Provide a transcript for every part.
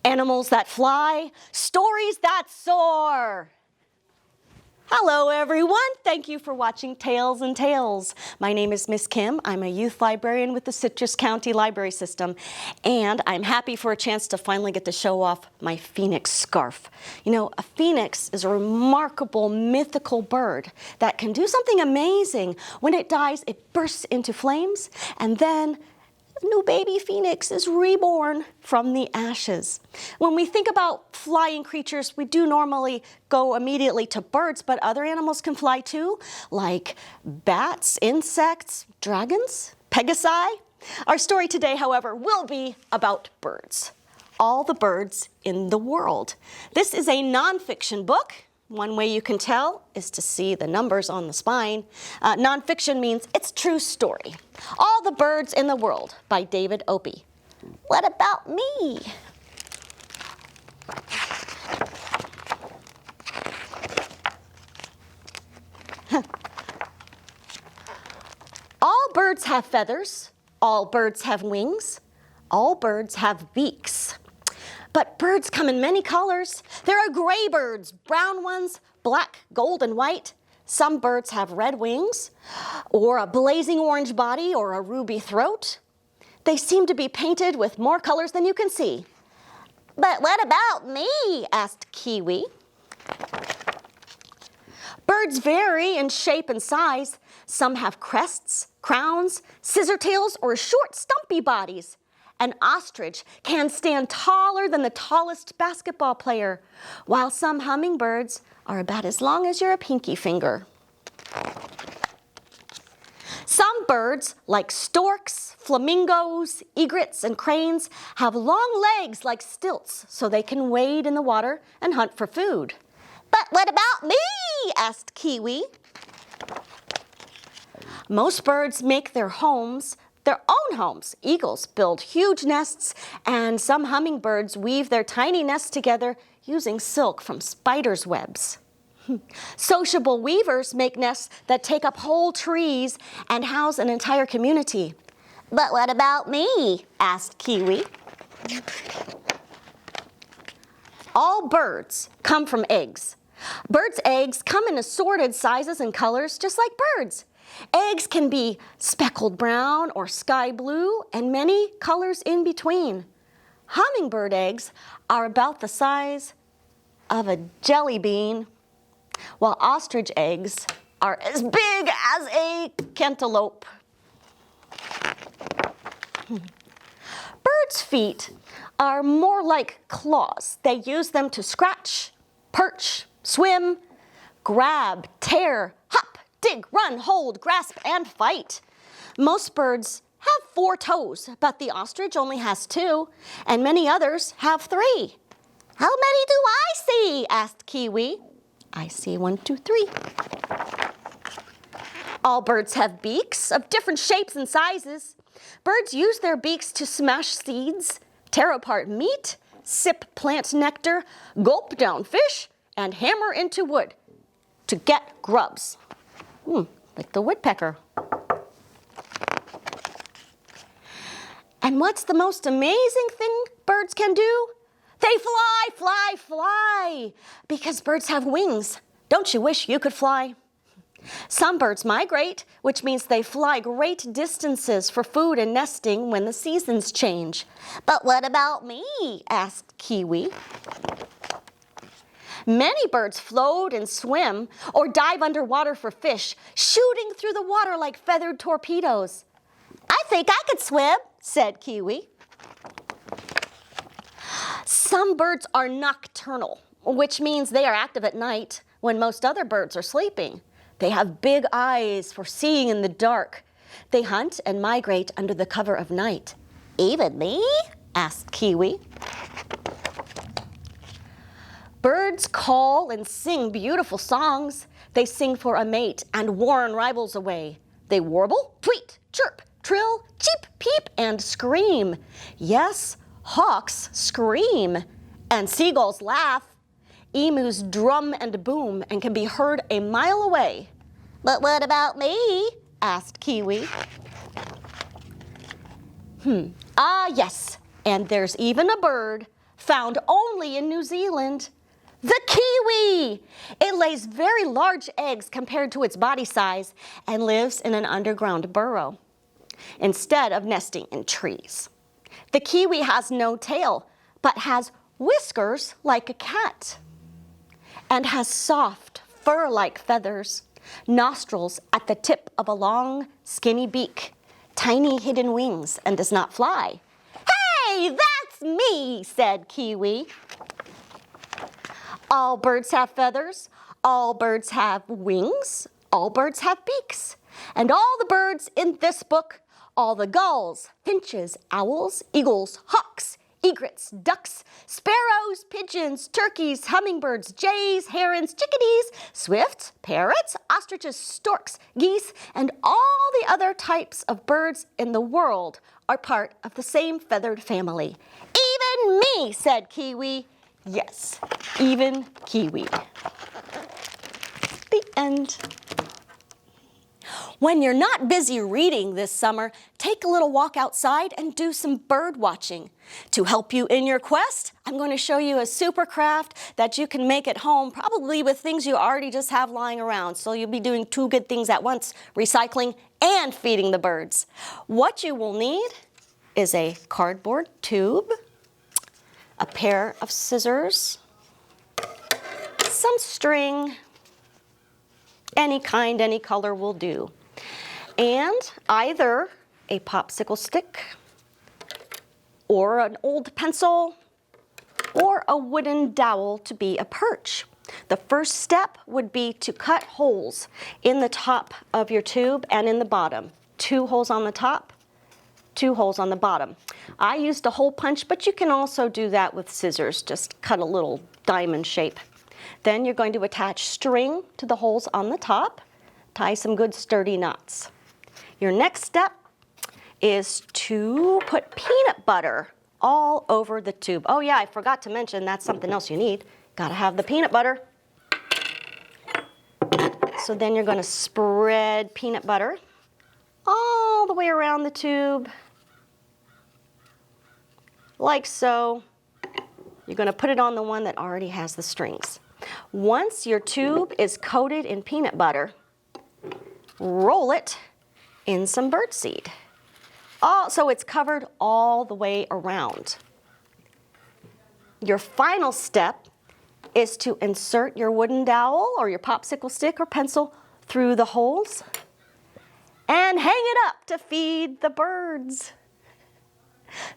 Animals that fly, stories that soar. Hello everyone, thank you for watching Tales and Tales. My name is Miss Kim. I'm a youth librarian with the Citrus County Library System, and I'm happy for a chance to finally get to show off my phoenix scarf. You know, a phoenix is a remarkable mythical bird that can do something amazing. When it dies, it bursts into flames, and then a new baby phoenix is reborn from the ashes. When we think about flying creatures, we do normally go immediately to birds, but other animals can fly too, like bats, insects, dragons, pegasi. Our story today, however, will be about birds. All the birds in the world. This is a nonfiction book. One way you can tell is to see the numbers on the spine. Nonfiction means it's true story. All the Birds in the World by David Opie. What about me? All birds have feathers. All birds have wings. All birds have beaks. But birds come in many colors. There are gray birds, brown ones, black, gold, and white. Some birds have red wings, or a blazing orange body, or a ruby throat. They seem to be painted with more colors than you can see. But what about me? Asked Kiwi. Birds vary in shape and size. Some have crests, crowns, scissor tails, or short, stumpy bodies. An ostrich can stand taller than the tallest basketball player, while some hummingbirds are about as long as your pinky finger. Some birds, like storks, flamingos, egrets, and cranes, have long legs like stilts so they can wade in the water and hunt for food. But what about me? Asked Kiwi. Most birds make their own homes. Eagles build huge nests, and some hummingbirds weave their tiny nests together using silk from spiders' webs. Sociable weavers make nests that take up whole trees and house an entire community. But what about me? Asked Kiwi. All birds come from eggs. Birds' eggs come in assorted sizes and colors, just like birds. Eggs can be speckled brown or sky blue and many colors in between. Hummingbird eggs are about the size of a jelly bean, while ostrich eggs are as big as a cantaloupe. Birds' feet are more like claws. They use them to scratch, perch, swim, grab, tear, hop, dig, run, hold, grasp, and fight. Most birds have 4 toes, but the ostrich only has 2, and many others have 3. How many do I see? Asked Kiwi. I see 1, 2, 3. All birds have beaks of different shapes and sizes. Birds use their beaks to smash seeds, tear apart meat, sip plant nectar, gulp down fish, and hammer into wood to get grubs. Like the woodpecker. And what's the most amazing thing birds can do? They fly, fly, fly, because birds have wings. Don't you wish you could fly? Some birds migrate, which means they fly great distances for food and nesting when the seasons change. But what about me? Asked Kiwi. Many birds float and swim or dive underwater for fish, shooting through the water like feathered torpedoes. I think I could swim, said Kiwi. Some birds are nocturnal, which means they are active at night when most other birds are sleeping. They have big eyes for seeing in the dark. They hunt and migrate under the cover of night. Even me? Asked Kiwi. Birds call and sing beautiful songs. They sing for a mate and warn rivals away. They warble, tweet, chirp, trill, cheep, peep, and scream. Yes, hawks scream, and seagulls laugh. Emus drum and boom and can be heard a mile away. But what about me? Asked Kiwi. Ah, yes, and there's even a bird found only in New Zealand. The kiwi! It lays very large eggs compared to its body size and lives in an underground burrow instead of nesting in trees. The kiwi has no tail, but has whiskers like a cat and has soft, fur-like feathers, nostrils at the tip of a long, skinny beak, tiny hidden wings, and does not fly. "Hey, that's me," said Kiwi. All birds have feathers, all birds have wings, all birds have beaks, and all the birds in this book, all the gulls, finches, owls, eagles, hawks, egrets, ducks, sparrows, pigeons, turkeys, hummingbirds, jays, herons, chickadees, swifts, parrots, ostriches, storks, geese, and all the other types of birds in the world are part of the same feathered family. "Even me," said Kiwi. Yes, even Kiwi. The end. When you're not busy reading this summer, take a little walk outside and do some bird watching. To help you in your quest, I'm going to show you a super craft that you can make at home, probably with things you already just have lying around. So you'll be doing two good things at once, recycling and feeding the birds. What you will need is a cardboard tube, a pair of scissors, some string, any kind, any color will do, and either a popsicle stick or an old pencil or a wooden dowel to be a perch. The first step would be to cut holes in the top of your tube and in the bottom. 2 holes on the top, 2 holes on the bottom. I used a hole punch, but you can also do that with scissors. Just cut a little diamond shape. Then you're going to attach string to the holes on the top, tie some good sturdy knots. Your next step is to put peanut butter all over the tube. Oh yeah, I forgot to mention that's something else you need. Gotta have the peanut butter. So then you're going to spread peanut butter all the way around the tube, like so. You're going to put it on the one that already has the strings. Once your tube is coated in peanut butter, roll it in some birdseed. So it's covered all the way around. Your final step is to insert your wooden dowel or your popsicle stick or pencil through the holes and hang it up to feed the birds.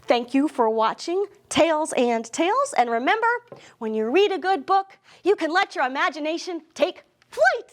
Thank you for watching Tales and Tales, and remember, when you read a good book, you can let your imagination take flight.